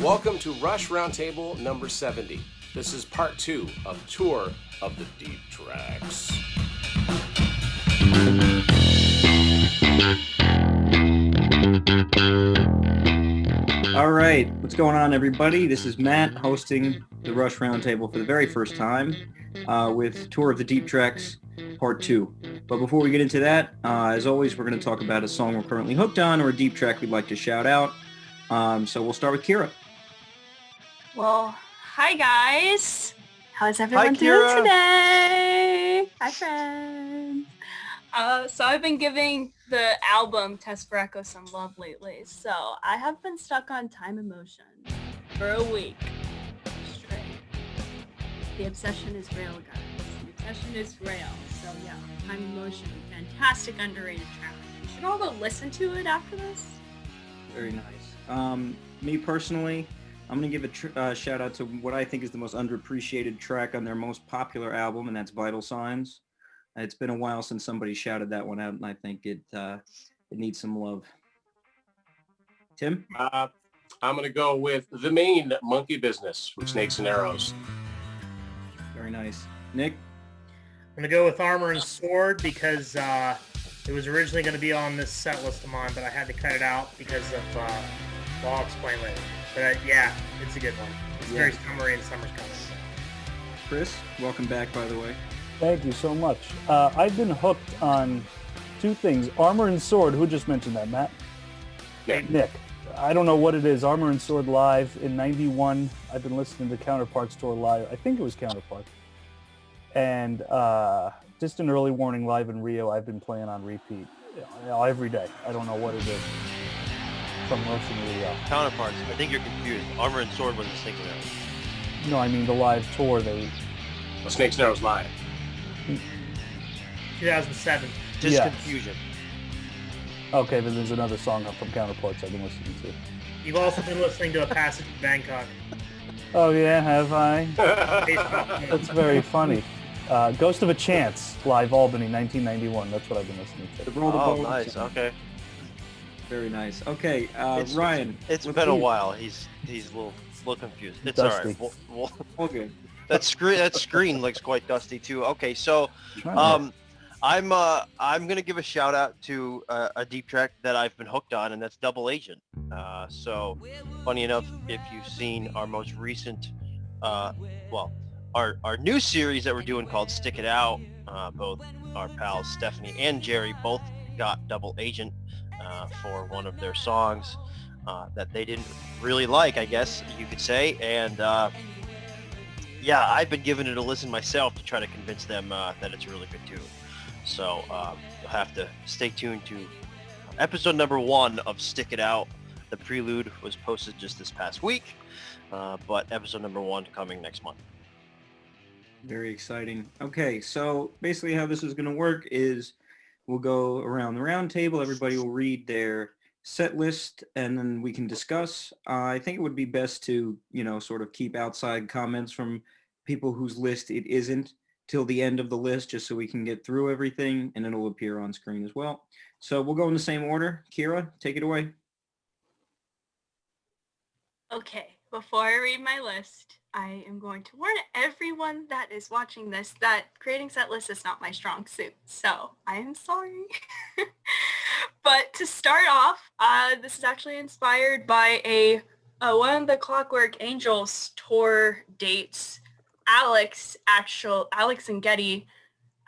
Welcome to Rush Roundtable number 70. This is part 2 of Tour of the Deep Tracks. All right, what's going on, everybody? This is Matt hosting the Rush Roundtable for the very first time with Tour of the Deep Tracks Part 2. But before we get into that, as always, we're going to talk about a song we're currently hooked on or a deep track we'd like to shout out. So we'll start with Kira. Well, hi guys. How's everyone doing today? Hi friends. So I've been giving the album Test for Echo some love lately. So I have been stuck on Time and Motion for a week straight. The obsession is real, guys. The obsession is real. So yeah, Time and Motion, fantastic underrated track. You should all go listen to it after this. Very nice. Me personally, I'm going to give a shout out to what I think is the most underappreciated track on their most popular album, and that's Vital Signs. It's been a while since somebody shouted that one out, and I think it needs some love. Tim? I'm going to go with The Main Monkey Business from Snakes and Arrows. Very nice. Nick? I'm going to go with Armor and Sword because it was originally going to be on this set list of mine, but I had to cut it out because of, well, I'll explain later. But yeah, it's a good one. It's very summery and summer's coming. Chris, welcome back, by the way. Thank you so much. I've been hooked on two things. Armor and Sword. Who just mentioned that, Matt? Nick. I don't know what it is. Armor and Sword live in 91. I've been listening to Counterparts Tour live. I think it was Counterparts. And just an Early Warning live in Rio I've been playing on repeat every day. I don't know what it is. From Motion Rio. Counterparts. I think you're confused. Armor and Sword was a Snakes and Arrows. No, I mean the live tour. Snakes and Arrows live. 2007. Just Yes. confusion. Okay, but there's another song from Counterparts I've been listening to. You've also been listening to A Passage to Bangkok. Oh yeah, have I? That's very funny. Ghost of a Chance, live Albany, 1991. That's what I've been listening to. Oh, nice. Okay. Very nice. Okay, It's- Ryan. It's been a while. He's a little confused. It's Dusty. all right. Okay. That screen looks quite dusty too. Okay, so I'm gonna give a shout out to a deep track that I've been hooked on, and that's Double Agent. So funny enough, if you've seen our most recent, our new series that we're doing called Stick It Out, both our pals Stephanie and Jerry both got Double Agent for one of their songs that they didn't really like, I guess you could say, and yeah, I've been giving it a listen myself to try to convince them that it's a really good tune. So you'll have to stay tuned to episode number 1 of Stick It Out. The prelude was posted just this past week, but episode number 1 coming next month. Very exciting. Okay, so basically how this is going to work is we'll go around the round table. Everybody will read their set list, and then we can discuss. I think it would be best to, sort of keep outside comments from people whose list it isn't till the end of the list, just so we can get through everything, and it'll appear on screen as well. So we'll go in the same order. Kira, take it away. Okay, before I read my list, I am going to warn everyone that is watching this that creating set lists is not my strong suit. So I am sorry. But to start off, this is actually inspired by one of the Clockwork Angels tour dates. Alex and Geddy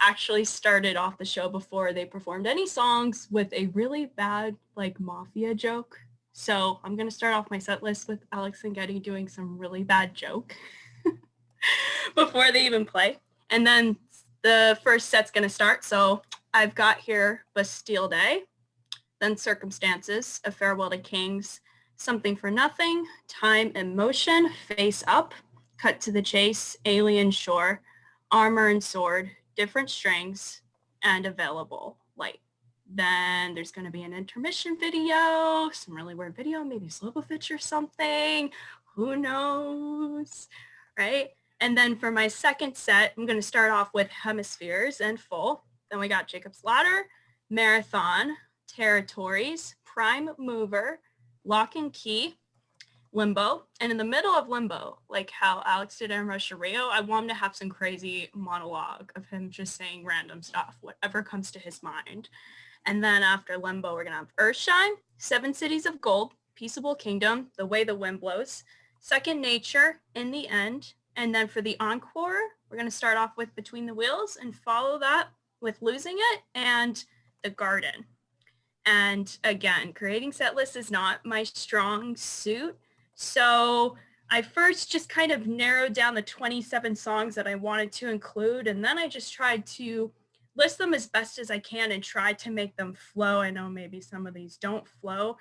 actually started off the show before they performed any songs with a really bad mafia joke. So I'm going to start off my set list with Alex and Geddy doing some really bad joke before they even play. And then the first set's going to start. So I've got here Bastille Day, then Circumstances, A Farewell to Kings, Something for Nothing, Time and Motion, Face Up, Cut to the Chase, Alien Shore, Armor and Sword, Different Strings, and Available Light. Then there's going to be an intermission video, some really weird video, maybe Slobovich or something. Who knows, right? And then for my second set, I'm going to start off with Hemispheres in full. Then we got Jacob's Ladder, Marathon, Territories, Prime Mover, Lock and Key, Limbo. And in the middle of Limbo, like how Alex did in Rush Rio, I want him to have some crazy monologue of him just saying random stuff, whatever comes to his mind. And then after Limbo, we're going to have Earthshine, Seven Cities of Gold, Peaceable Kingdom, The Way the Wind Blows, Second Nature, In the End. And then for the encore, we're going to start off with Between the Wheels and follow that with Losing It and The Garden. And again, creating set lists is not my strong suit. So I first just kind of narrowed down the 27 songs that I wanted to include. And then I just tried to list them as best as I can and try to make them flow. I know maybe some of these don't flow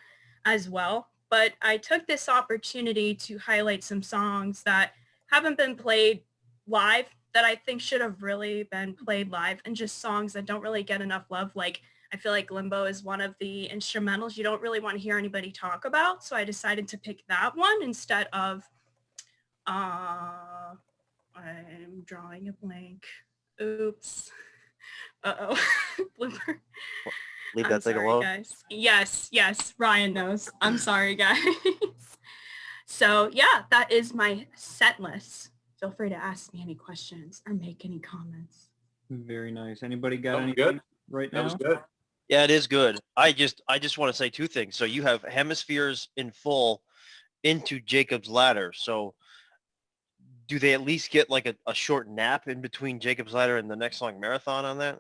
as well, but I took this opportunity to highlight some songs that haven't been played live that I think should have really been played live, and just songs that don't really get enough love. Like, I feel like Limbo is one of the instrumentals you don't really want to hear anybody talk about. So I decided to pick that one instead of, I'm drawing a blank. Oops. Uh-oh. Blooper. Leave I'm that thing sorry, alone. guys. Yes. Ryan knows. I'm sorry, guys. So yeah, that is my set list. Feel free to ask me any questions or make any comments. Very nice. Anybody got That was anything good. right That now? was good. Yeah, it is good. I just want to say two things. So you have Hemispheres in full into Jacob's Ladder. So do they at least get like a short nap in between Jacob's Ladder and the next song, Marathon, on that?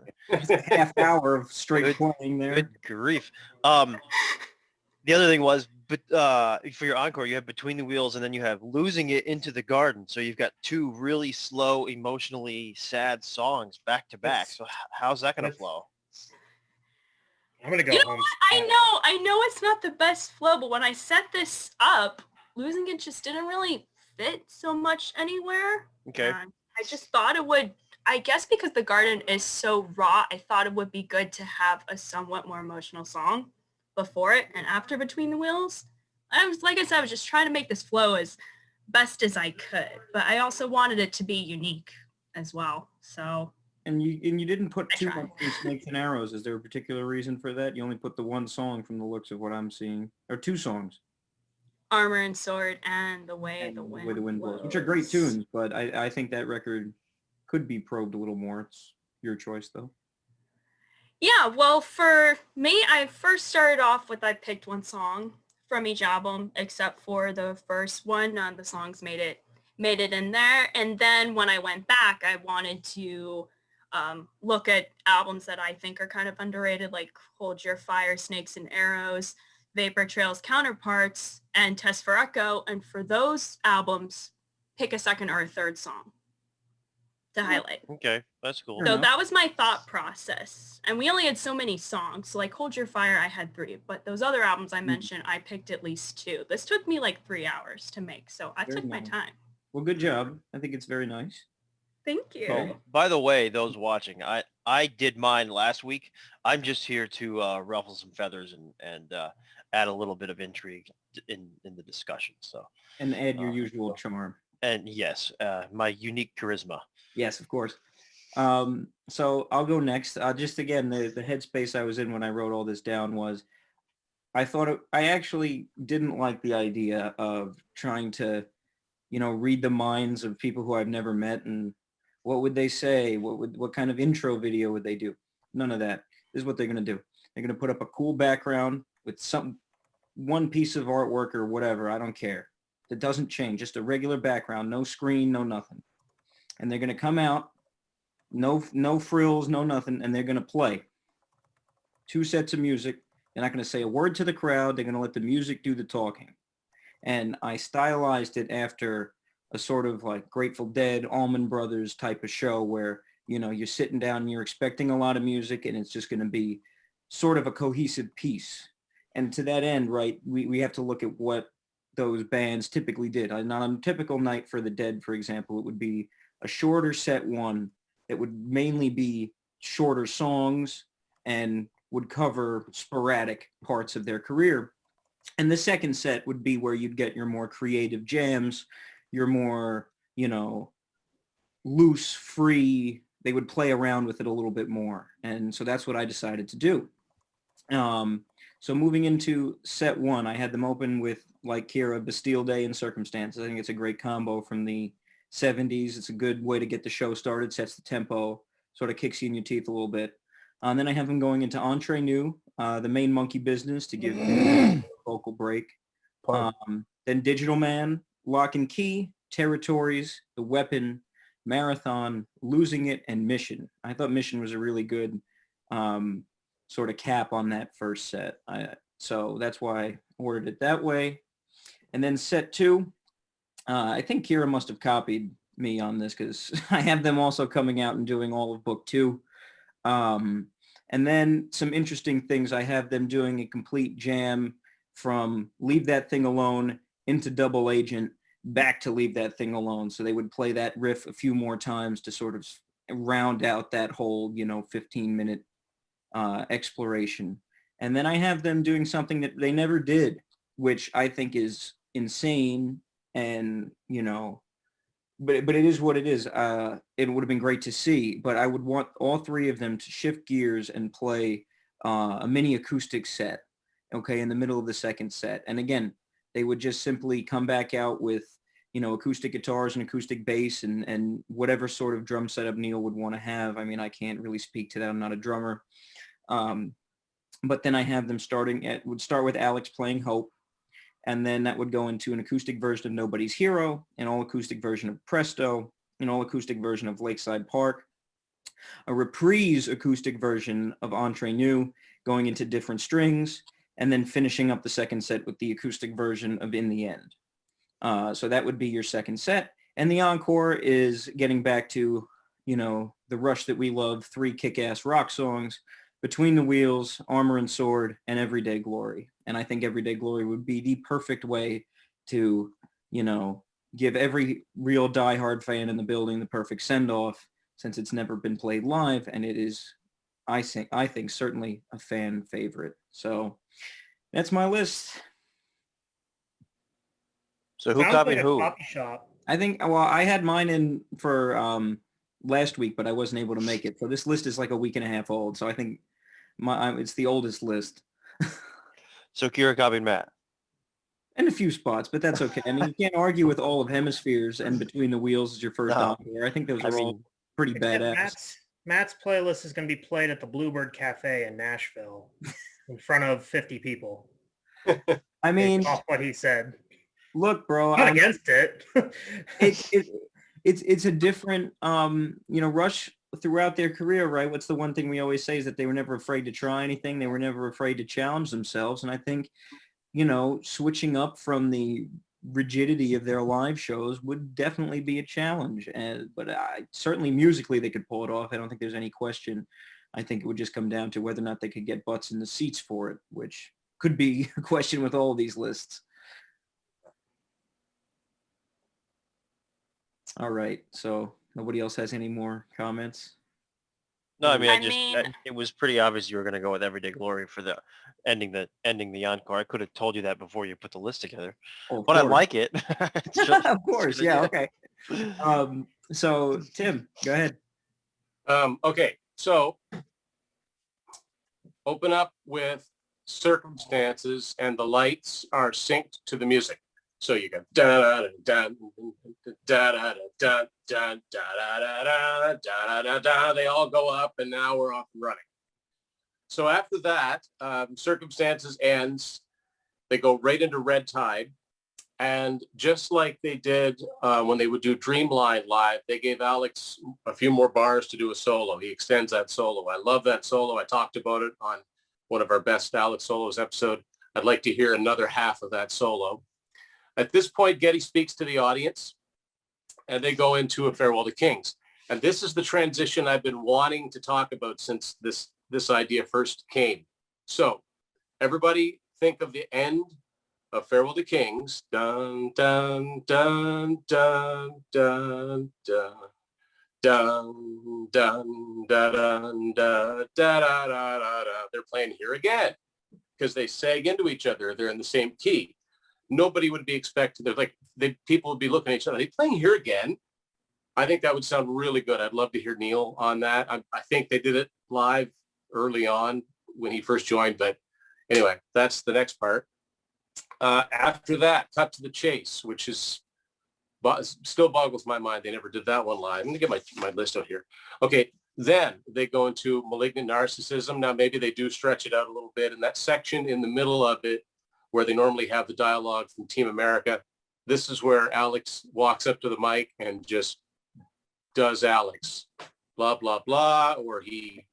Half hour of straight Good- playing there. Good grief. The other thing was, but for your encore, you have Between the Wheels, and then you have Losing It into the Garden. So you've got two really slow, emotionally sad songs back to back. So how's that going to flow? I'm gonna go You know home. what? I know it's not the best flow, but when I set this up, Losing It just didn't really fit so much anywhere. Okay. I just thought it would, I guess because the garden is so raw, I thought it would be good to have a somewhat more emotional song before it and after Between the Wheels. I was, like I said, I was just trying to make this flow as best as I could, but I also wanted it to be unique as well. So And you didn't put I too tried. much in Snakes and Arrows. Is there a particular reason for that? You only put the one song from the looks of what I'm seeing, or two songs. Armor and Sword and The Way And the The Wind, Way the Wind Blows, which are great Blows. tunes, but I think that record could be probed a little more. It's your choice, though. Yeah, well, for me, I first started off with, I picked one song from each album, except for the first one. None of the songs made it in there. And then when I went back, I wanted to look at albums that I think are kind of underrated, like Hold Your Fire, Snakes and Arrows, Vapor Trail's Counterparts, and Test for Echo. And for those albums, pick a second or a third song to highlight. Okay, that's cool. Fair So enough. that was my thought process. And we only had so many songs. So like Hold Your Fire, I had 3. But those other albums I mentioned, I picked at least 2. This took me like 3 hours to make. So I Very took my nice. time. Well, good job. I think it's very nice. Thank you. Oh, by the way, those watching, I did mine last week. I'm just here to ruffle some feathers and add a little bit of intrigue in the discussion. So, And add your usual charm. and yes, my unique charisma. Yes, of course. So I'll go next. Just again, the headspace I was in when I wrote all this down was, I actually didn't like the idea of trying to, read the minds of people who I've never met and what would they say? What kind of intro video would they do? None of that. This is what they're going to do. They're going to put up a cool background with one piece of artwork or whatever. I don't care. That doesn't change. Just a regular background, no screen, no nothing. And they're going to come out, no frills, no nothing, and they're going to play 2 sets of music. They're not going to say a word to the crowd. They're going to let the music do the talking. And I stylized it after a sort of like Grateful Dead, Allman Brothers type of show where, you're sitting down and you're expecting a lot of music and it's just going to be sort of a cohesive piece. And to that end, right, we have to look at what those bands typically did. On a typical night for the Dead, for example, it would be a shorter set one that would mainly be shorter songs and would cover sporadic parts of their career. And the second set would be where you'd get your more creative jams, your more, loose, free, they would play around with it a little bit more. And so that's what I decided to do. So moving into set one, I had them open with, like Kira, Bastille Day and Circumstances. I think it's a great combo from the 70s. It's a good way to get the show started, sets the tempo, sort of kicks you in your teeth a little bit. And then I have them going into Entre Nous, the main Monkey Business to give a vocal break. Then Digital Man, Lock and Key, Territories, The Weapon, Marathon, Losing It, and Mission. I thought Mission was a really good sort of cap on that first set. So that's why I ordered it that way. And then set two, I think Kira must have copied me on this because I have them also coming out and doing all of book two. And then some interesting things. I have them doing a complete jam from Leave That Thing Alone into Double Agent back to Leave That Thing Alone. So they would play that riff a few more times to sort of round out that whole, 15-minute exploration. And then I have them doing something that they never did, which I think is insane. And, but it is what it is. It would have been great to see, but I would want all three of them to shift gears and play a mini acoustic set, okay, in the middle of the second set. And again, they would just simply come back out with, acoustic guitars and acoustic bass and whatever sort of drum setup Neil would want to have. I mean, I can't really speak to that. I'm not a drummer. But then I have them would start with Alex playing Hope. And then that would go into an acoustic version of Nobody's Hero, an all acoustic version of Presto, an all acoustic version of Lakeside Park, a reprise acoustic version of Entre Nous going into different strings, and then finishing up the second set with the acoustic version of In the End. So that would be your second set. And the encore is getting back to, the Rush that we love, 3 kick-ass rock songs, Between the Wheels, Armor and Sword, and Everyday Glory. And I think Everyday Glory would be the perfect way to, give every real diehard fan in the building the perfect send-off, since it's never been played live, and it is, I think certainly a fan favorite. So that's my list. So who copied who? Coffee shop. I think, well, I had mine in for last week, but I wasn't able to make it. So this list is like a week and a half old. So I think it's the oldest list. So Kira copied Matt. In a few spots, but that's okay. I mean, you can't argue with all of Hemispheres and Between the Wheels as your first encore. I think those are all pretty badass. Matt's playlist is going to be played at the Bluebird Cafe in Nashville in front of 50 people. I mean, off what he said. Look, bro, I'm not against it. It's a different, Rush throughout their career, right? What's the one thing we always say is that they were never afraid to try anything. They were never afraid to challenge themselves. And I think, switching up from the rigidity of their live shows would definitely be a challenge. But certainly musically they could pull it off. I don't think there's any question. I think it would just come down to whether or not they could get butts in the seats for it, which could be a question with all these lists. All right. So nobody else has any more comments? No, I mean, it was pretty obvious you were going to go with Everyday Glory for the ending the encore. I could have told you that before you put the list together, but I like it. Of course. Yeah. Okay. So Tim, go ahead. Okay. So open up with Circumstances and the lights are synced to the music. So you go da da da da da da da da da da. They all go up, and now we're off and running. So after that, Circumstances ends. They go right into Red Tide, and just like they did when they would do Dreamline live, they gave Alex a few more bars to do a solo. He extends that solo. I love that solo. I talked about it on one of our best Alex solos episode. I'd like to hear another half of that solo. At this point, Geddy speaks to the audience, and they go into A Farewell to Kings. And this is the transition I've been wanting to talk about since this idea first came. So everybody think of the end of Farewell to Kings. Dun, dun, dun, dun, dun, dun. Dun, dun, da, dun, da, da, da, da, da, da. They're playing Here Again because they sag into each other. They're in the same key. Nobody would be expected. People would be looking at each other. Are they playing Here Again? I think that would sound really good. I'd love to hear Neil on that. I think they did it live early on when he first joined. But anyway, that's the next part. After that, cut to the chase, which is still boggles my mind. They never did that one live. I'm going to get my list out here. Okay, then they go into Malignant Narcissism. Now, maybe they do stretch it out a little bit. And that section in the middle of it, where they normally have the dialogue from Team America, this is where Alex walks up to the mic and just does Alex, blah, blah, blah, or he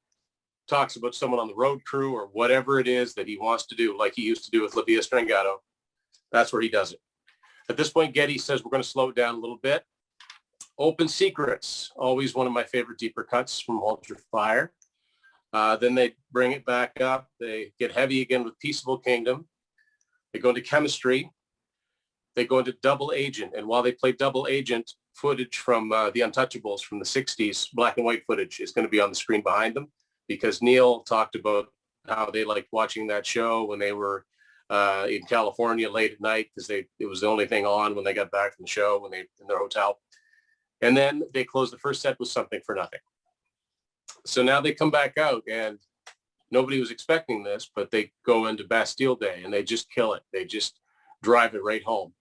talks about someone on the road crew or whatever it is that he wants to do, like he used to do with Livia Stringato. That's where he does it. At this point, Geddy says, we're going to slow it down a little bit. Open Secrets, always one of my favorite deeper cuts from Hold Your Fire. Then they bring it back up. They get heavy again with Peaceable Kingdom. They go into Chemistry. They go into Double Agent. And while they play Double Agent, footage from the Untouchables from the 60s, black and white footage, is going to be on the screen behind them, because Neil talked about how they liked watching that show when they were in California late at night, because it was the only thing on when they got back from the show, when they in their hotel. And then they closed the first set with Something for Nothing. So now they come back out, and nobody was expecting this, but they go into Bastille Day and they just kill it. They just drive it right home.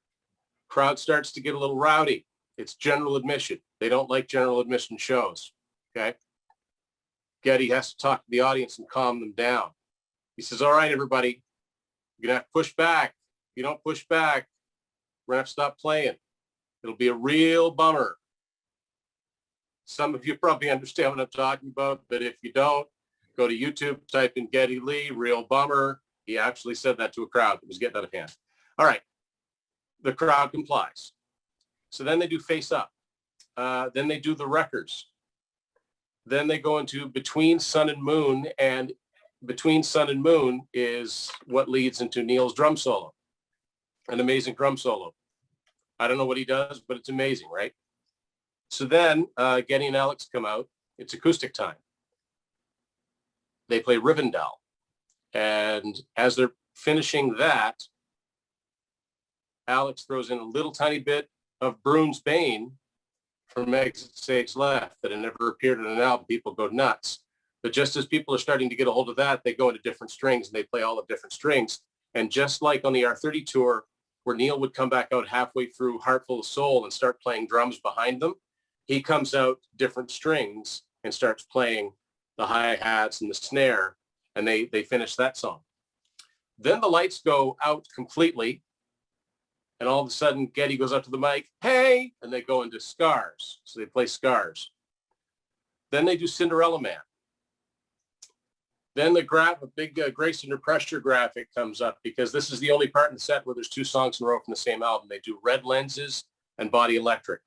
Crowd starts to get a little rowdy. It's general admission. They don't like general admission shows. Okay. Geddy has to talk to the audience and calm them down. He says, all right, everybody, you're going to have to push back. If you don't push back, we're going to have to stop playing. It'll be a real bummer. Some of you probably understand what I'm talking about, but if you don't, go to YouTube, type in Geddy Lee, real bummer. He actually said that to a crowd that was getting out of hand. All right. The crowd complies. So then they do Face Up. Then they do the records. Then they go into Between Sun and Moon, and Between Sun and Moon is what leads into Neil's drum solo, an amazing drum solo. I don't know what he does, but it's amazing, right? So then Geddy and Alex come out. It's acoustic time. They play Rivendell. And as they're finishing that, Alex throws in a little tiny bit of Brune's Bane from Exit Stage Left that had never appeared in an album. People go nuts. But just as people are starting to get a hold of that, they go into different strings and they play all the different strings. And just like on the R30 tour, where Neil would come back out halfway through Heartful of Soul and start playing drums behind them, he comes out different strings and starts playing the hi-hats and the snare, and they finish that song. Then the lights go out completely, and all of a sudden Geddy goes up to the mic, hey, and they go into Scars. So they play Scars. Then they do Cinderella Man. Then a big Grace Under Pressure graphic comes up, because this is the only part in the set where there's two songs in a row from the same album. They do Red Lenses and Body Electric.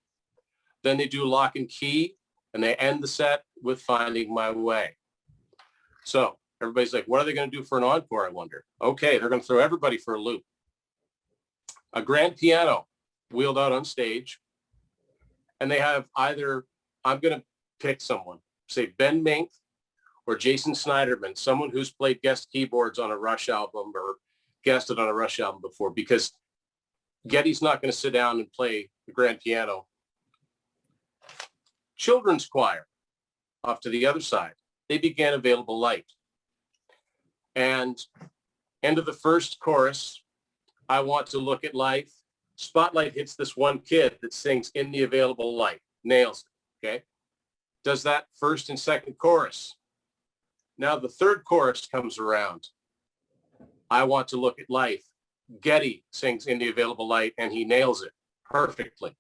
Then they do Lock and Key, and they end the set with Finding My Way. So everybody's like, what are they going to do for an encore, I wonder? Okay, they're going to throw everybody for a loop. A grand piano wheeled out on stage, and they have either, I'm going to pick someone, say Ben Mink or Jason Snyderman, someone who's played guest keyboards on a Rush album or guested on a Rush album before, because Geddy's not going to sit down and play the grand piano. Children's choir off to the other side. They began Available Light. And end of the first chorus, I Want to Look at Life. Spotlight hits this one kid that sings In the Available Light. Nails it, okay? Does that first and second chorus. Now the third chorus comes around. I Want to Look at Life. Geddy sings In the Available Light, and he nails it perfectly.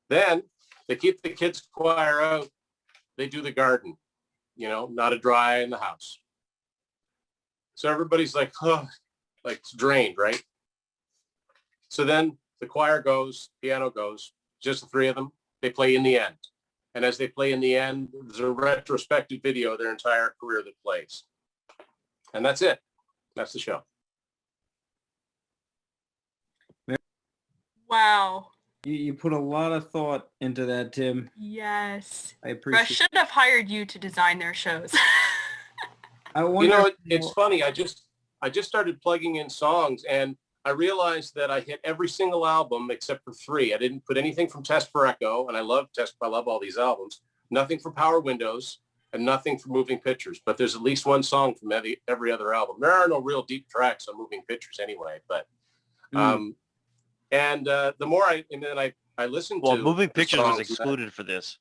Then they keep the kids' choir out. They do the garden, not a dry in the house. So everybody's like, oh, like it's drained, right? So then the choir goes, piano goes, just the three of them. They play In the End. And as they play In the End, there's a retrospective video of their entire career that plays. And that's it. That's the show. Wow. You put a lot of thought into that, Tim. Yes. I Rush appreciate should have hired you to design their shows. I wonder it's funny. I just started plugging in songs, and I realized that I hit every single album except for 3. I didn't put anything from Test for Echo, and I love all these albums. Nothing from Power Windows, and nothing from Moving Pictures, but there's at least one song from every other album. There are no real deep tracks on Moving Pictures anyway, but the more I listened to Moving the Pictures was songs excluded for this.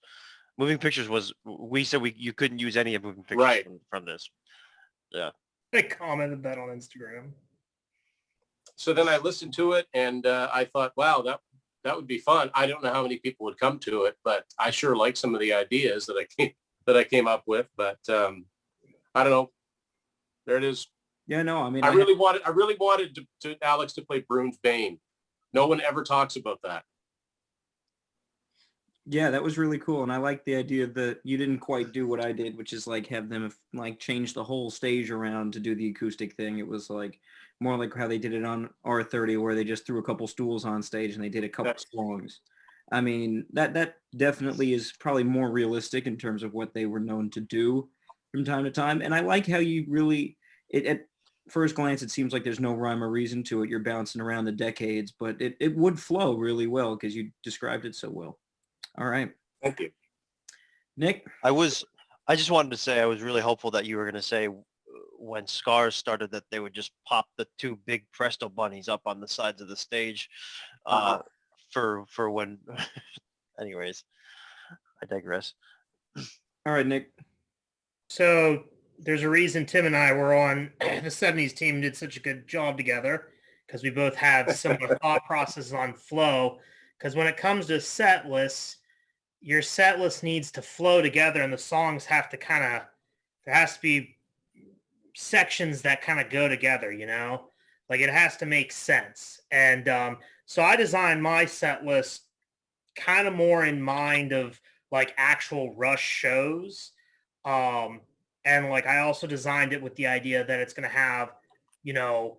Moving Pictures was, we said you couldn't use any of Moving Pictures Right. from this. Yeah. I commented that on Instagram. So then I listened to it, and I thought, wow, that would be fun. I don't know how many people would come to it, but I sure like some of the ideas that I came up with. But I don't know. There it is. Yeah, no, I mean, I really wanted to Alex to play Brune's Bane. No one ever talks about that. yeah, that was really cool, and I like the idea that you didn't quite do what I did, which is like have them like change the whole stage around to do the acoustic thing. It was like more like how they did it on R30, where they just threw a couple stools on stage and they did a couple songs. I mean, that definitely is probably more realistic in terms of what they were known to do from time to time. And I like how you really, at first glance, it seems like there's no rhyme or reason to it. You're bouncing around the decades, but it would flow really well because you described it so well. All right. Thank you. Nick? I just wanted to say I was really hopeful that you were going to say when Scars started that they would just pop the two big Presto bunnies up on the sides of the stage for when. Anyways, I digress. All right, Nick. So there's a reason Tim and I were on the 70s team and did such a good job together, because we both have similar thought processes on flow. Because when it comes to set lists, your set list needs to flow together, and the songs have to there has to be sections that kind of go together, you know? Like, it has to make sense. And so I designed my set list kind of more in mind of, like, actual Rush shows. And, like, I also designed it with the idea that it's going to have, you know,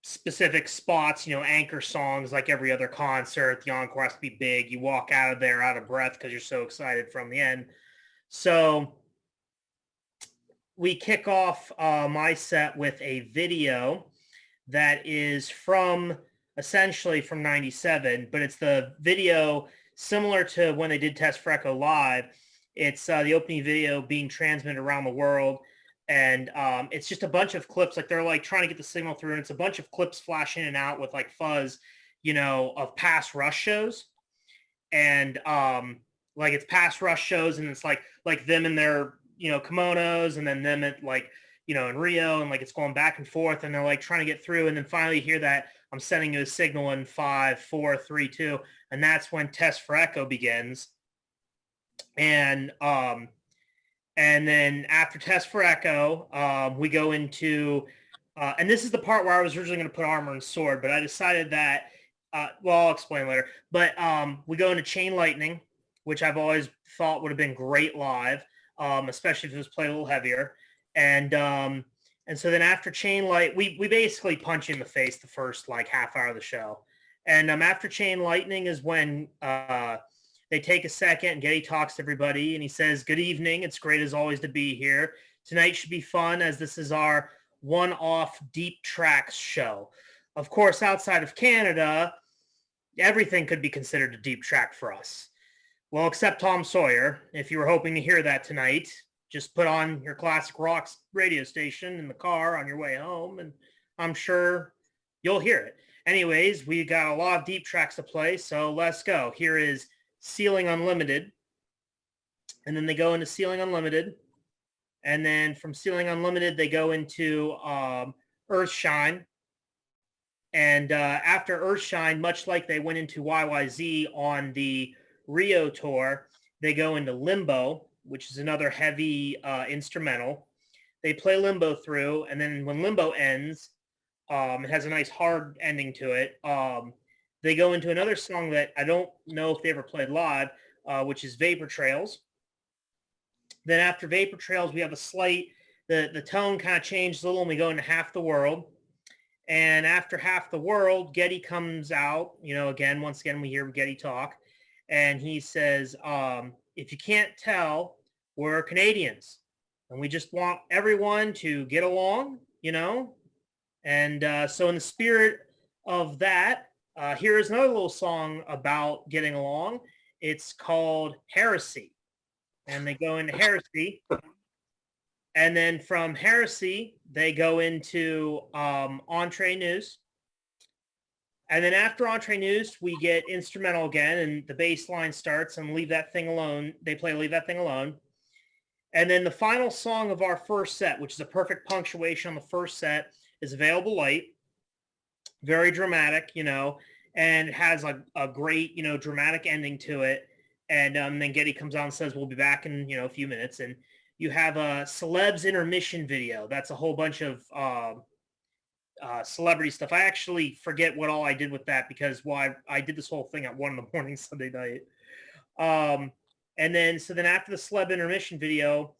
specific spots, you know, anchor songs like every other concert. The encore has to be big. You walk out of there out of breath because you're so excited from the end. So we kick off my set with a video that is essentially from 97, but it's the video similar to when they did Test for Echo live. It's the opening video being transmitted around the world. And it's just a bunch of clips, like they're like trying to get the signal through, and it's a bunch of clips flash in and out with like fuzz, you know, of past Rush shows. And like it's past Rush shows, and it's like them in their, you know, kimonos, and then them at like, you know, in Rio, and like it's going back and forth, and they're like trying to get through, and then finally you hear that I'm sending you a signal in 5, 4, 3, 2, and that's when Test for Echo begins. And then after Test for Echo, we go into, and this is the part where I was originally going to put Armor and Sword, but I decided that, I'll explain later. But we go into Chain Lightning, which I've always thought would have been great live, especially if it was played a little heavier. And so then after Chain Light, we basically punch you in the face the first like half hour of the show. And after Chain Lightning is when they take a second and Geddy talks to everybody, and he says, "Good evening. It's great as always to be here. Tonight should be fun, as this is our one-off deep tracks show." Of course, outside of Canada, everything could be considered a deep track for us. Well, except Tom Sawyer. If you were hoping to hear that tonight, just put on your classic rock radio station in the car on your way home, and I'm sure you'll hear it. Anyways, we got a lot of deep tracks to play, so let's go. Here is Ceiling Unlimited, and then they go into Ceiling Unlimited, and then from Ceiling Unlimited they go into Earthshine, and after Earthshine, much like they went into YYZ on the Rio tour, they go into Limbo, which is another heavy instrumental. They play Limbo through, and then when Limbo ends, it has a nice hard ending to it. They go into another song that I don't know if they ever played live, which is Vapor Trails. Then after Vapor Trails, we have a slight, the tone kind of changes a little, and we go into Half the World. And after Half the World, Geddy comes out, you know, once again, we hear Geddy talk. And he says, if you can't tell, we're Canadians. And we just want everyone to get along, you know. And so in the spirit of that, here is another little song about getting along. It's called Heresy. and they go into Heresy. And then from Heresy, they go into Entree News. And then after Entree News, we get instrumental again, and the bass line starts, and Leave That Thing Alone. They play Leave That Thing Alone. And then the final song of our first set, which is a perfect punctuation on the first set, is Available Light. Very dramatic, and it has a great, dramatic ending to it. And then Geddy comes out and says, we'll be back in, a few minutes. And you have a Celebs intermission video. That's a whole bunch of celebrity stuff. I actually forget what all I did with that because I did this whole thing at 1 a.m. Sunday night. And then after the celeb intermission video,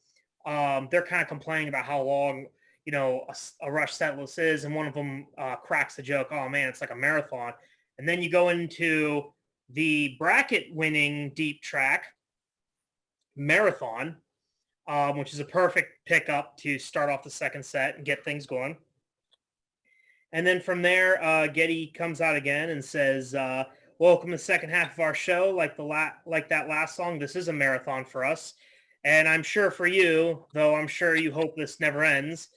they're kind of complaining about how long, a Rush set list is. And one of them cracks the joke, oh man, it's like a marathon. And then you go into the bracket winning deep track, Marathon, which is a perfect pickup to start off the second set and get things going. And then from there, Geddy comes out again and says, welcome to the second half of our show. Like that last song, this is a marathon for us. And I'm sure for you, though I'm sure you hope this never ends,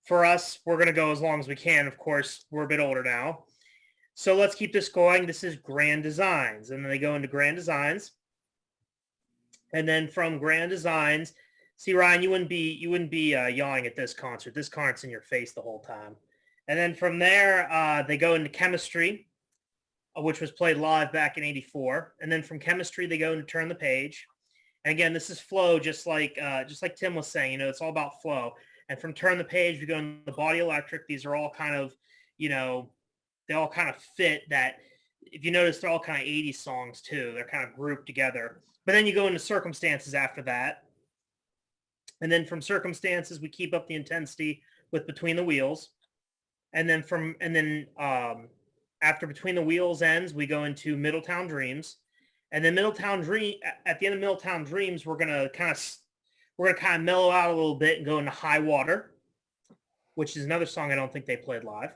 for us, we're going to go as long as we can. Of course, we're a bit older now. So let's keep this going. This is Grand Designs. And then they go into Grand Designs. And then from Grand Designs, see, Ryan, you wouldn't be yawing at this concert. This concert's in your face the whole time. And then from there, they go into Chemistry, which was played live back in '84. And then from Chemistry, they go into Turn the Page. And again, this is flow, just like Tim was saying. It's all about flow. And from Turn the Page, we go into Body Electric. These are all kind of, they all kind of fit that. If you notice, they're all kind of 80s songs too. They're kind of grouped together. But then you go into Circumstances after that. And then from Circumstances, we keep up the intensity with Between the Wheels. And then after Between the Wheels ends, we go into Middletown Dreams. And then at the end of Middletown Dreams, we're gonna kind of mellow out a little bit and go into High Water, which is another song I don't think they played live.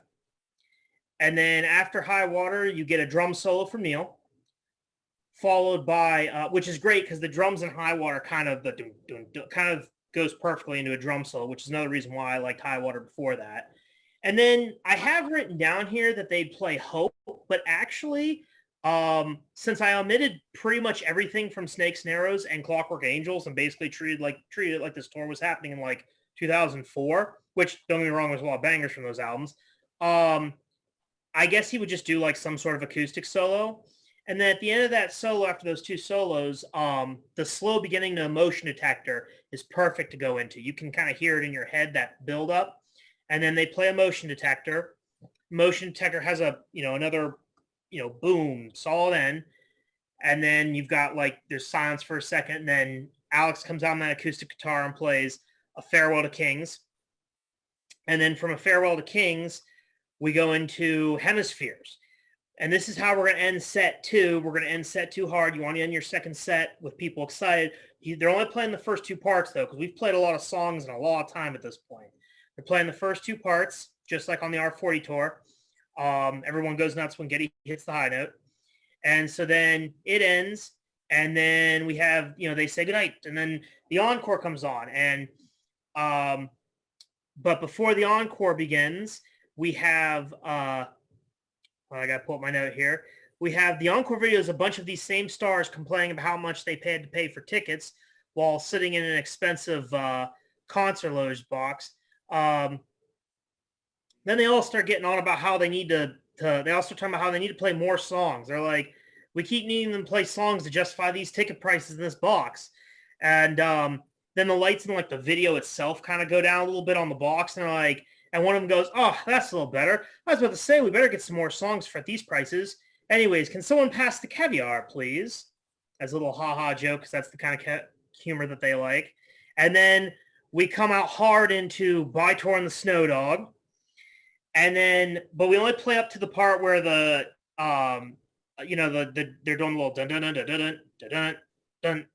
And then after High Water, you get a drum solo from Neil, followed by which is great because the drums in High Water kind of goes perfectly into a drum solo, which is another reason why I liked High Water before that. And then I have written down here that they'd play Hope, but actually, since I omitted pretty much everything from Snakes and Arrows and Clockwork Angels and basically treated it like this tour was happening in 2004, which, don't get me wrong, there's a lot of bangers from those albums. I guess he would just do some sort of acoustic solo. And then at the end of that solo, after those two solos, the slow beginning to Emotion Detector is perfect to go into. You can kind of hear it in your head, that build up. And then they play a Motion Detector. Motion Detector has another, boom, solid end. And then you've got there's silence for a second. And then Alex comes out on that acoustic guitar and plays A Farewell to Kings. And then from A Farewell to Kings, we go into Hemispheres. And this is how we're going to end set 2. We're going to end set 2 hard. You want to end your second set with people excited. They're only playing the first 2 parts, though, because we've played a lot of songs and a lot of time at this point. They're playing the first 2 parts, just like on the R40 tour. Everyone goes nuts when Geddy hits the high note. And so then it ends, and then we have, they say goodnight, and then the encore comes on. And but before the encore begins, we have, I got to pull up my note here. We have the encore videos, a bunch of these same stars complaining about how much they had to pay for tickets while sitting in an expensive concert loge box. Then they all start getting on about how they need they all start talking about how they need to play more songs. They're like, we keep needing them to play songs to justify these ticket prices in this box. And then the lights in the video itself kind of go down a little bit on the box. And they're like, and one of them goes, oh, that's a little better. I was about to say, we better get some more songs for these prices. Anyways, can someone pass the caviar, please? As a little ha-ha joke, because that's the kind of humor that they like. And then we come out hard into By Tor and the Snow Dog. And then, but we only play up to the part where they're doing a little dun dun dun dun dun dun dun,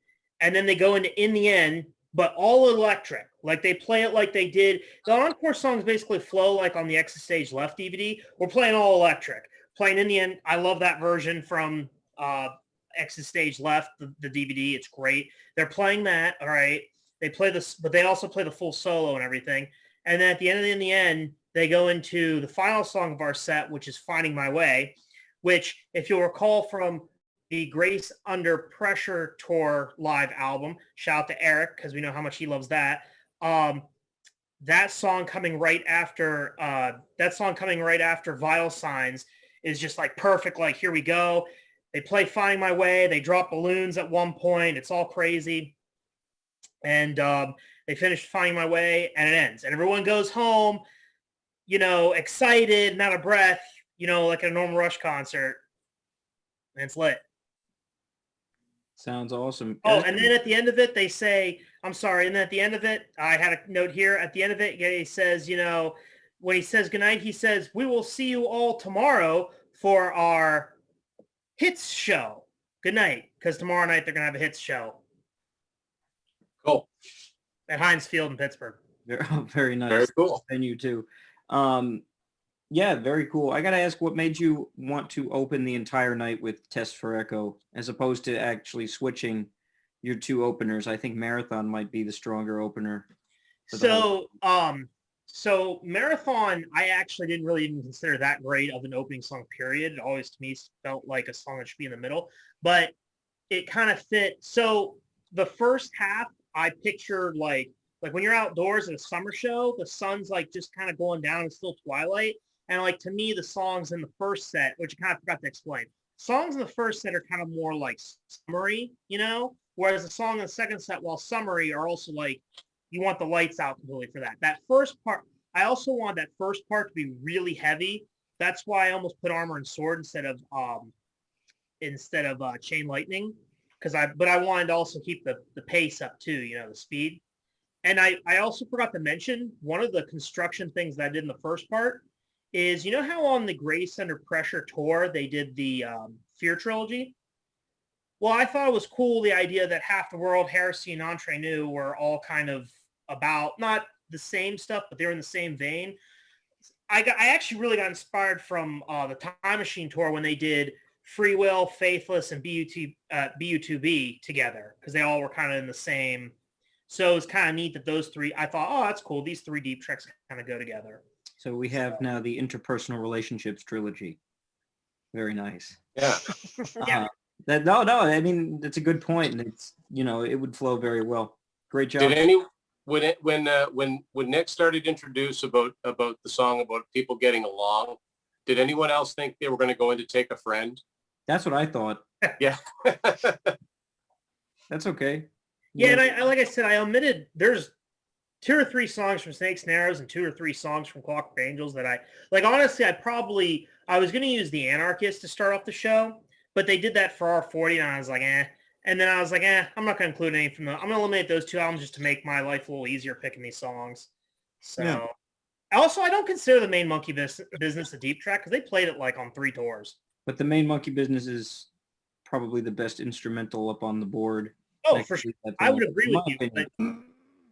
and then they go into In the End, but all electric. They play it like they did. The encore songs basically flow like on the Exit Stage Left DVD. We're playing all electric. Playing In the End. I love that version from Exit Stage Left, the DVD. It's great. They're playing that, all right. They play this, but they also play the full solo and everything. And then at the end, they go into the final song of our set, which is Finding My Way, which, if you'll recall from the Grace Under Pressure Tour live album, shout out to Eric, because we know how much he loves that. That song coming right after Vital Signs is just like perfect. Like, here we go. They play Finding My Way. They drop balloons at one point. It's all crazy. And they finish Finding My Way, and it ends. And everyone goes home, excited and out of breath, like at a normal Rush concert. And it's lit. Sounds awesome. Oh, and then at the end of it, they say, I'm sorry, and then at the end of it, I had a note here. At the end of it, Geddy says, when he says goodnight, he says, we will see you all tomorrow for our hits show. Good night, because tomorrow night they're going to have a hits show. Cool. At Heinz Field in Pittsburgh. Very nice. Very cool. Venue too. Yeah, very cool. I got to ask, what made you want to open the entire night with Test for Echo as opposed to actually switching your two openers? I think Marathon might be the stronger opener. So Marathon, I actually didn't really even consider that great of an opening song, period. It always, to me, felt like a song that should be in the middle. But it kind of fit. So the first half, I pictured like when you're outdoors at a summer show, the sun's like just kind of going down. It's still twilight. And like, to me, the songs in the first set, which I kind of forgot to explain, songs in the first set are kind of more like summery, whereas the song in the second set, while summery, are also like, you want the lights out completely for that. That first part, I also want that first part to be really heavy. That's why I almost put Armor and Sword instead of Chain Lightning, but I wanted to also keep the pace up too, the speed. And I also forgot to mention, one of the construction things that I did in the first part is, how on the Grace Under Pressure tour they did the Fear trilogy? Well, I thought it was cool, the idea that Half the World, Heresy, and Entre Nous were all kind of about, not the same stuff, but they're in the same vein. I actually really got inspired from the Time Machine tour when they did Free Will, Faithless, and BU2B together, because they all were kind of in the same. So it's kind of neat that those three, I thought, oh, that's cool. These three deep tracks kind of go together. So we have now the Interpersonal Relationships trilogy. Very nice. Yeah. Yeah. No, I mean, that's a good point, and it's, it would flow very well. Great job. When Nick started to introduce about the song about people getting along, did anyone else think they were going to go in to Take a Friend? That's what I thought. Yeah. That's okay. Yeah, and I like I said, I omitted, there's 2 or 3 songs from Snakes and Arrows and 2 or 3 songs from Clockwork Angels that honestly, I was going to use The Anarchist to start off the show, but they did that for R40, and I was like, eh. And then I was like, I'm not going to include any from them. I'm going to eliminate those 2 albums just to make my life a little easier picking these songs. So, yeah. Also, I don't consider the Main Monkey Business a deep track, because they played it like on 3 tours. But the Main Monkey Business is probably the best instrumental up on the board. Oh, for sure. I would agree with you.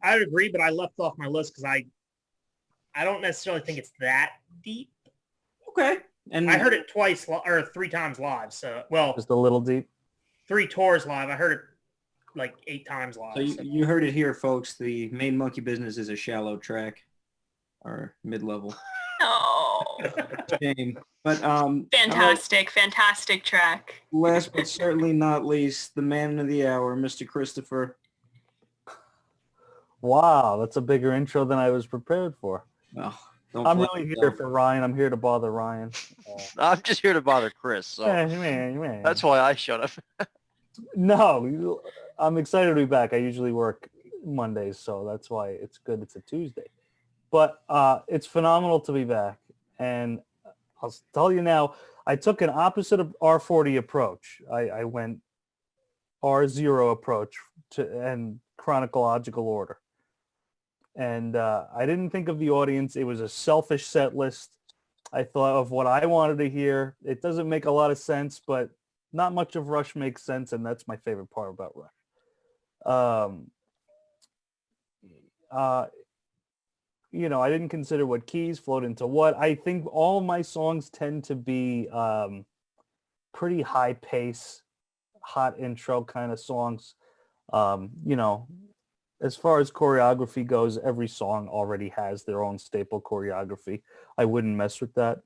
I would agree, but I left off my list because I don't necessarily think it's that deep. Okay. And I heard it 3 times live. So, well, just a little deep. 3 tours live. I heard it like 8 times live. So you heard it here, folks. The Main Monkey Business is a shallow track, or mid-level. Oh. Shame. But fantastic track. Last but certainly not least, the man of the hour, Mr. Christopher. Wow, that's a bigger intro than I was prepared for. Well, I'm really here for Ryan. I'm here to bother Ryan. I'm just here to bother Chris. So man. That's why I shut up. No, I'm excited to be back. I usually work Mondays, so that's why it's good it's a Tuesday. But it's phenomenal to be back. And I'll tell you now, I took an opposite of R40 approach. I went R0 approach and chronological order. And I didn't think of the audience. It was a selfish set list. I thought of what I wanted to hear. It doesn't make a lot of sense, but not much of Rush makes sense, and that's my favorite part about Rush. I didn't consider what keys flowed into what. I think all my songs tend to be pretty high pace. hot intro kind of songs. You know, as far as choreography goes, every song already has their own staple choreography. I wouldn't mess with that.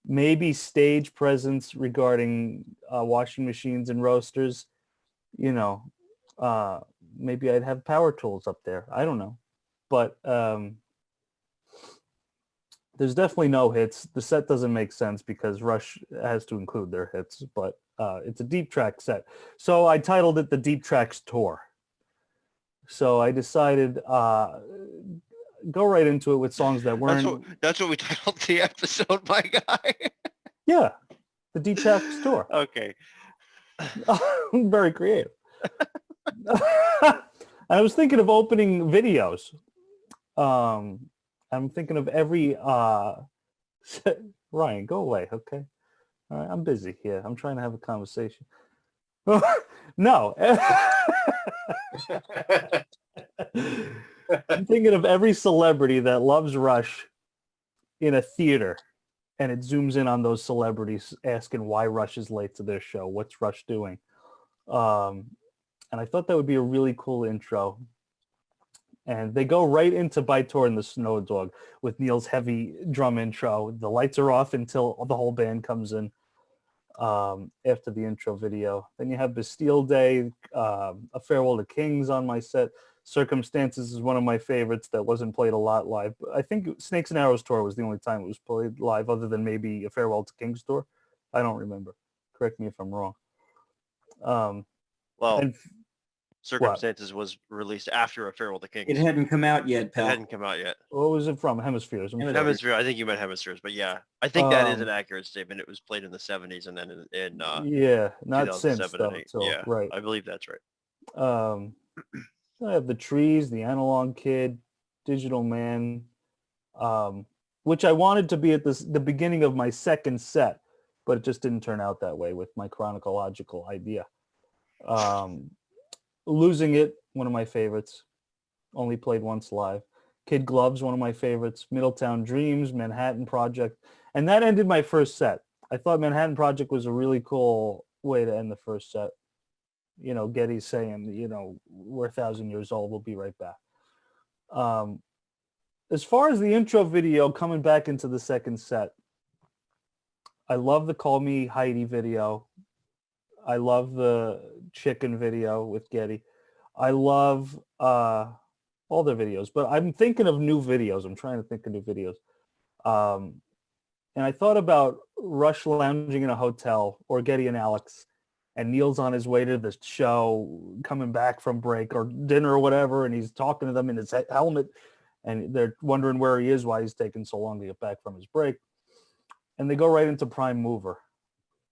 Maybe stage presence regarding washing machines and roasters. You know, maybe I'd have power tools up there. I don't know. But there's definitely no hits. The set doesn't make sense because Rush has to include their hits, but it's a deep track set. So I titled it the Deep Tracks Tour. So I decided go right into it with songs that weren't. That's what we titled the episode, my guy. Yeah, the Deep Tracks Tour. Okay. Very creative. I was thinking of opening videos. I'm thinking of every Ryan, go away, okay? All right, I'm busy here. I'm trying to have a conversation. No. I'm thinking of every celebrity that loves Rush in a theater, and it zooms in on those celebrities asking why Rush is late to their show. What's Rush doing? And I thought that would be a really cool intro. And they go right into Bytor and the Snow Dog with Neil's heavy drum intro. The lights are off until the whole band comes in after the intro video. Then you have Bastille Day, A Farewell to Kings on my set. Circumstances is one of my favorites that wasn't played a lot live. I think Snakes and Arrows Tour was the only time it was played live other than maybe A Farewell to Kings Tour. I don't remember. Correct me if I'm wrong. Circumstances was released after A Farewell to Kings. It hadn't come out yet, pal. It hadn't come out yet. What was it from? Hemispheres. Hemisphere. I think you meant Hemispheres, but yeah, I think that is an accurate statement. It was played in the 70s and then in yeah, not since though. So, yeah, right. I believe that's right. I have The Trees, The Analog Kid, Digital Man, which I wanted to be at the beginning of my second set, but it just didn't turn out that way with my chronological idea. Losing It, one of my favorites, only played once live. Kid Gloves, one of my favorites. Middletown Dreams, Manhattan Project, and that ended my first set. I thought Manhattan Project was a really cool way to end the first set. You know, Geddy saying, you know, we're 1,000 years old, we'll be right back. As far as the intro video coming back into the second set, I love the Call Me Heidi video. I love the chicken video with Geddy. I love all their videos, but I'm thinking of new videos. I'm trying to think of new videos. And I thought about Rush lounging in a hotel or Geddy and Alex, and Neil's on his way to the show, coming back from break or dinner or whatever, and he's talking to them in his helmet, and they're wondering where he is, why he's taking so long to get back from his break. And they go right into Prime Mover.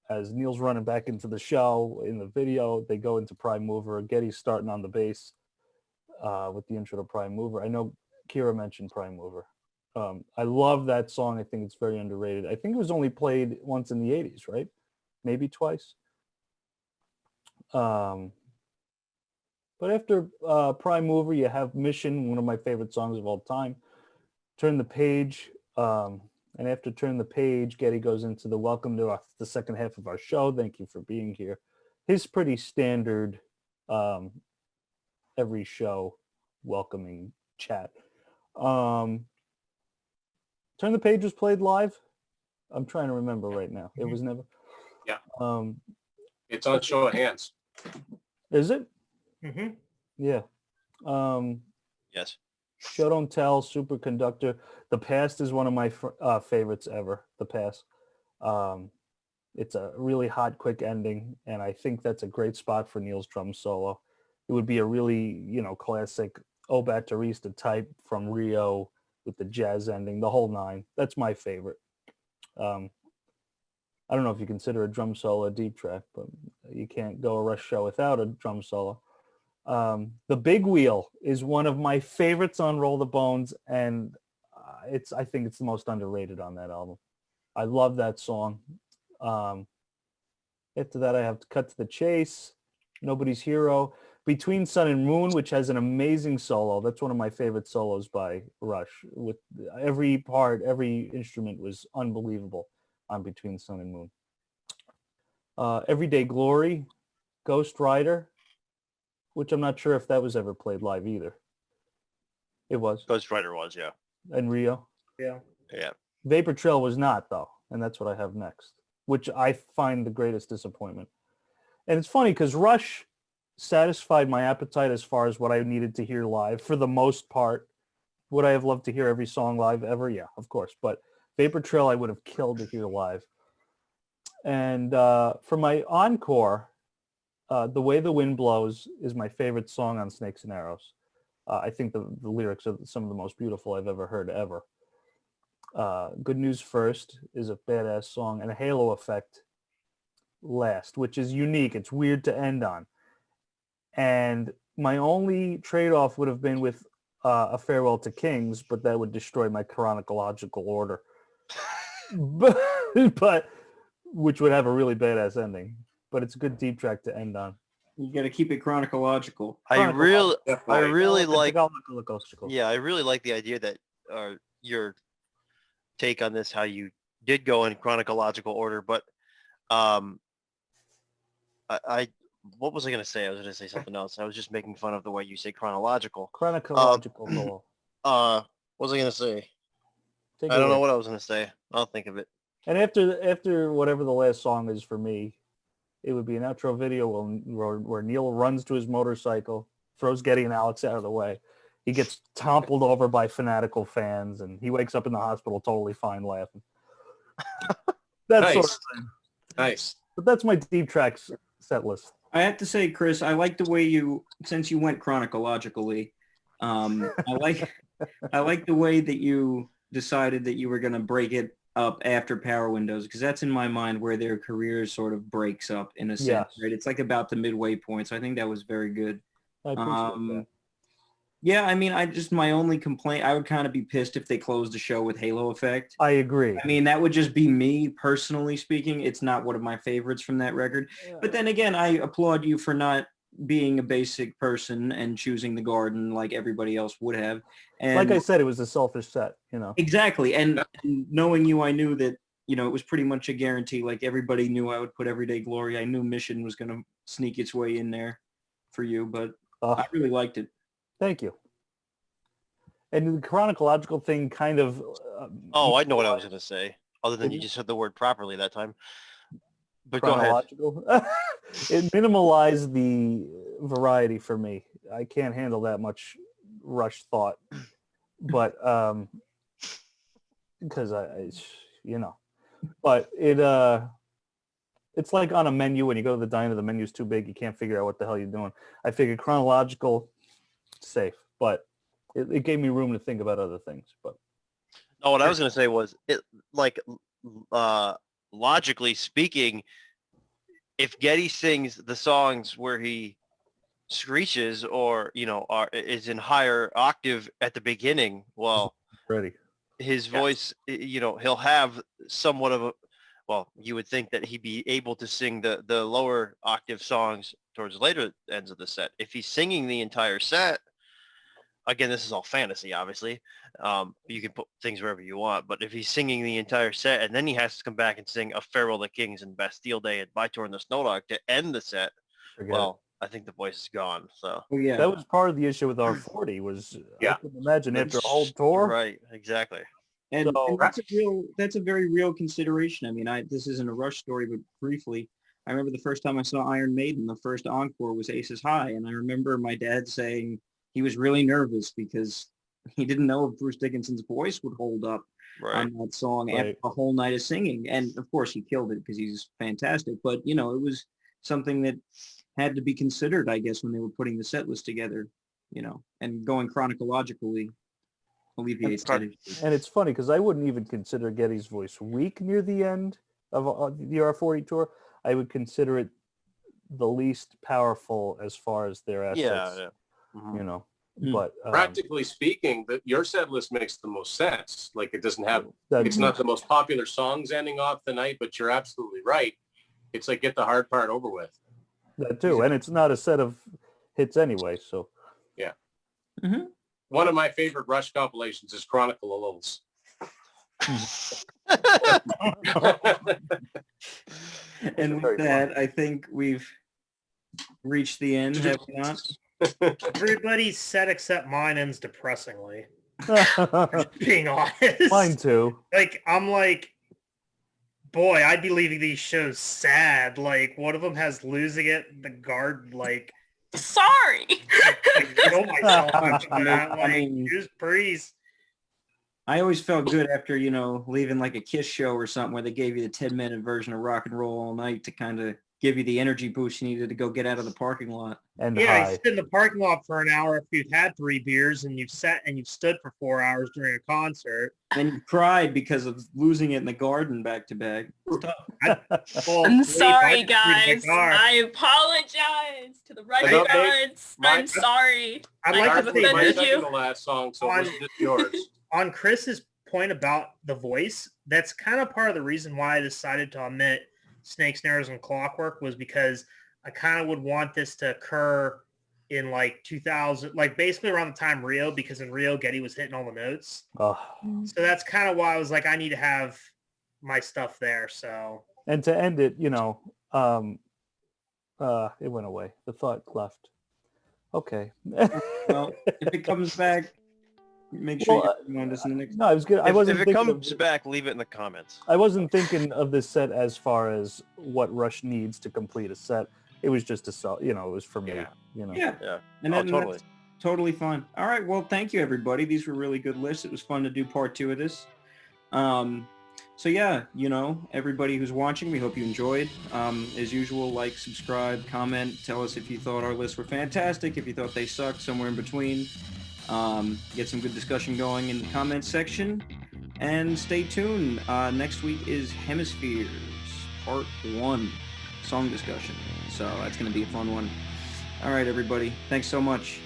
As Neil's running back into the show in the video, they go into Prime Mover. Geddy's starting on the bass with the intro to Prime Mover. I know Kira mentioned Prime Mover. I love that song. I think it's very underrated. I think it was only played once in the 80s, right? Maybe twice. But after Prime Mover, you have Mission, one of my favorite songs of all time. Turn the Page. And after Turn the Page, Geddy goes into the welcome to the second half of our show. Thank you for being here. His pretty standard every show welcoming chat. Turn the Page was played live. I'm trying to remember right now. It was never. Yeah. It's on Show of Hands. Is it? Mm-hmm. Yeah. Yes. Show Don't Tell, Superconductor. The Past is one of my favorites ever. The Past. It's a really hot, quick ending, and I think that's a great spot for Neil's drum solo. It would be a really, classic O Batterista type from Rio with the jazz ending, the whole nine. That's my favorite. I don't know if you consider a drum solo a deep track, but you can't go a Rush show without a drum solo. The Big Wheel is one of my favorites on Roll the Bones, and I think it's the most underrated on that album. I love that song. After that, I have to Cut to the Chase, Nobody's Hero, Between Sun and Moon, which has an amazing solo. That's one of my favorite solos by Rush. With every part, every instrument was unbelievable on Between Sun and Moon. Everyday Glory, Ghost Rider, which I'm not sure if that was ever played live either. It was. Ghost Rider was, yeah. In Rio. Yeah. Yeah. Vapor Trail was not, though, and that's what I have next, which I find the greatest disappointment. And it's funny because Rush satisfied my appetite as far as what I needed to hear live for the most part. Would I have loved to hear every song live ever? Yeah, of course. But Vapor Trail I would have killed to hear live. And for my encore, The Way the Wind Blows is my favorite song on Snakes and Arrows. I think the lyrics are some of the most beautiful I've ever heard ever. Good News First is a badass song, and A Halo Effect last, which is unique. It's weird to end on. And my only trade-off would have been with A Farewell to Kings, but that would destroy my chronological order. but which would have a really badass ending. But it's a good deep track to end on. You got to keep it chronological. I really like. Chronological. Yeah, I really like the idea that your take on this, how you did go in chronological order, but I what was I going to say? I was going to say something else. I was just making fun of the way you say chronological. Chronological goal. What was I going to say? I don't know what I was going to say. I'll think of it. And after whatever the last song is for me, it would be an outro video where Neil runs to his motorcycle, throws Geddy and Alex out of the way. He gets toppled over by fanatical fans, and he wakes up in the hospital totally fine, laughing. That Nice. sort of thing. Nice. But that's my deep tracks set list. I have to say, Chris, I like the way since you went chronologically, I like the way that you decided that you were going to break it up after Power Windows, because that's in my mind where their career sort of breaks up in a sense, Yes. right? It's like about the midway point. So I think that was very good. I appreciate that. Yeah, I mean, my only complaint, I would kind of be pissed if they closed the show with Halo Effect. I agree. I mean, that would just be me personally speaking. It's not one of my favorites from that record. But then again, I applaud you for not being a basic person and choosing the Garden like everybody else would have. And like I said, it was a selfish set, Exactly. And knowing you, I knew that, it was pretty much a guarantee. Like everybody knew I would put Everyday Glory. I knew Mission was going to sneak its way in there for you, but I really liked it. Thank you. And the chronological thing kind of... I know what I was going to say, other than you just said the word properly that time. But go ahead. Chronological. It minimalized the variety for me. I can't handle that much Rush thought. But, because but it's like on a menu when you go to the diner, the menu's too big, you can't figure out what the hell you're doing. I figured chronological, safe, but it gave me room to think about other things. But no, what I was going to say was, logically speaking, if Geddy sings the songs where he screeches or is in higher octave at the beginning, well, ready. His voice, he'll have somewhat of a, you would think that he'd be able to sing the lower octave songs towards the later ends of the set. If he's singing the entire set, again, this is all fantasy, obviously. You can put things wherever you want, but if he's singing the entire set and then he has to come back and sing A Farewell to Kings and Bastille Day and By Tor and the Snow Dog to end the set, I think the voice is gone. So yeah, that was part of the issue with R40 was I can imagine after a whole tour. Right, exactly. And that's a very real consideration. I mean, this isn't a Rush story, but briefly, I remember the first time I saw Iron Maiden, the first encore was Aces High, and I remember my dad saying he was really nervous because he didn't know if Bruce Dickinson's voice would hold up on that song after a whole night of singing. And of course, he killed it because he's fantastic. But it was something that had to be considered, I guess, when they were putting the set list together. And going chronologically alleviates that issue. And it's funny because I wouldn't even consider Geddy's voice weak near the end of the R40 tour. I would consider it the least powerful as far as their assets. Yeah. Mm-hmm. But practically speaking, your set list makes the most sense. Like it doesn't have, it's not the most popular songs ending off the night, but you're absolutely right. It's like get the hard part over with. That too, and it's not a set of hits anyway. So yeah. Mm-hmm. One of my favorite Rush compilations is Chronicle of Lulz. And with that, I think we've reached the end, have we not? Everybody's set except mine ends depressingly. Just being honest. Mine too. Like, I'm like, boy, I'd be leaving these shows sad. Like, one of them has losing it, the guard, like, Sorry. like kill myself after that. I Like, mean- just breeze. I always felt good after, leaving like a Kiss show or something where they gave you the 10-minute version of Rock and Roll All Night to kind of give you the energy boost you needed to go get out of the parking lot. And Yeah, you high. sit in the parking lot for an hour after you've had 3 beers and you've sat and you've stood for 4 hours during a concert. And you cried because of losing it in the garden back to back. It's tough. Fall I'm asleep, sorry, I just read my guys. car. I apologize to the An record update? cards. I'm Mine- sorry. I'd I like have to Ours say was my offended second you. to last song, so On- it wasn't just yours. On Chris's point about the voice, that's kind of part of the reason why I decided to omit Snake Snares and Clockwork, was because I kind of would want this to occur in like 2000, like basically around the time Rio, because in Rio, Geddy was hitting all the notes. Oh. So that's kind of why I was like, I need to have my stuff there. So And to end it, it went away. The thought left. Okay. Well, if it comes back, make sure Well, you want to listen to the next. No, I was good. I If wasn't it thinking comes of, back, leave it in the comments. I wasn't thinking of this set as far as what Rush needs to complete a set. It was just a song, it was for me. Yeah. Yeah. Yeah. And Oh, then totally. that's totally fine. All right. Well, thank you, everybody. These were really good lists. It was fun to do part 2 of this. So yeah, everybody who's watching, we hope you enjoyed. As usual, like, subscribe, comment, tell us if you thought our lists were fantastic, if you thought they sucked, somewhere in between. Get some good discussion going in the comments section. And stay tuned. Next week is Hemispheres, part 1, song discussion. So that's going to be a fun one. All right, everybody. Thanks so much.